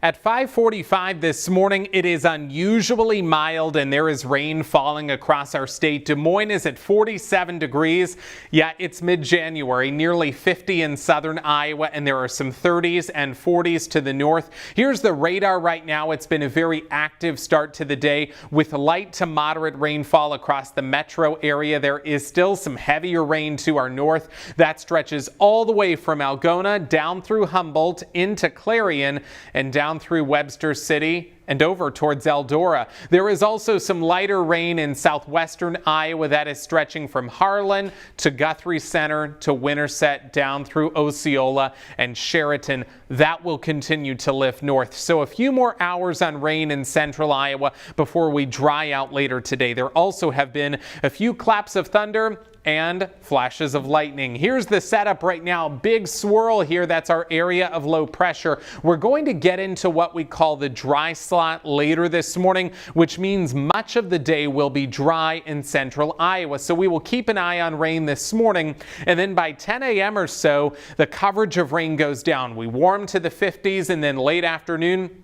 At 5:45 this morning, it is unusually mild and there is rain falling across our state. Des Moines is at 47 degrees. Yeah, it's mid-January, nearly 50 in southern Iowa, and there are some 30s and 40s to the north. Here's the radar right now. It's been a very active start to the day with light to moderate rainfall across the metro area. There is still some heavier rain to our north. That stretches all the way from Algona down through Humboldt into Clarion and down through Webster City and over towards Eldora. There is also some lighter rain in southwestern Iowa that is stretching from Harlan to Guthrie Center to Winterset down through Osceola and Sheraton. That will continue to lift north. So a few more hours on rain in central Iowa before we dry out later today. There also have been a few claps of thunder and flashes of lightning. Here's the setup right now. Big swirl here. That's our area of low pressure. We're going to get into what we call the dry slot later this morning, which means much of the day will be dry in central Iowa. So we will keep an eye on rain this morning. And then by 10 a.m. or so, the coverage of rain goes down. We warm to the 50s, and then late afternoon,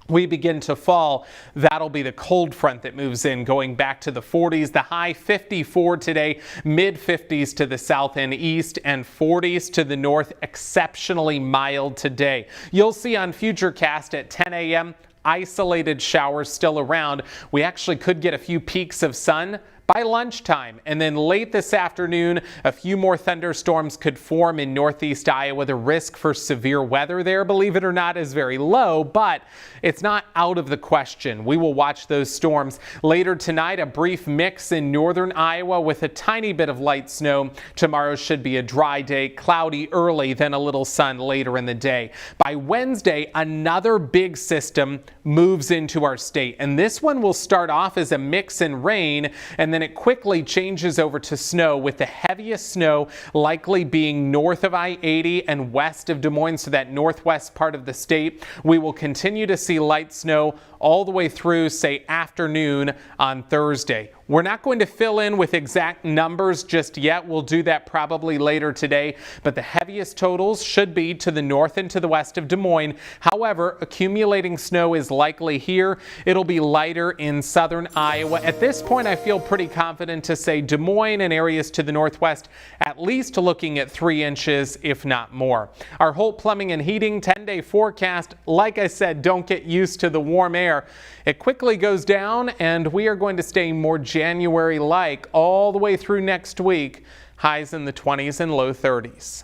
we begin to fall. That'll be the cold front that moves in, going back to the 40s. The high 54 today, mid 50s to the south and east, and 40s to the north. Exceptionally mild today. You'll see on Futurecast at 10 a.m. isolated showers still around. We actually could get a few peaks of sun by lunchtime, and then late this afternoon, a few more thunderstorms could form in northeast Iowa. The risk for severe weather there, believe it or not, is very low, but it's not out of the question. We will watch those storms. Later tonight, a brief mix in northern Iowa with a tiny bit of light snow. Tomorrow should be a dry day, cloudy early, then a little sun later in the day. By Wednesday, another big system moves into our state, and this one will start off as a mix in rain, and then it quickly changes over to snow, with the heaviest snow likely being north of I-80 and west of Des Moines, so that northwest part of the state. We will continue to see light snow all the way through, say, afternoon on Thursday. We're not going to fill in with exact numbers just yet. We'll do that probably later today, but the heaviest totals should be to the north and to the west of Des Moines. However, accumulating snow is likely here. It'll be lighter in southern Iowa. At this point, I feel pretty confident to say Des Moines and areas to the northwest, at least looking at 3 inches, if not more. Our Holt Plumbing and Heating 10-day forecast, like I said, don't get used to the warm air. It quickly goes down, and we are going to stay more January-like all the way through next week. Highs in the 20s and low 30s.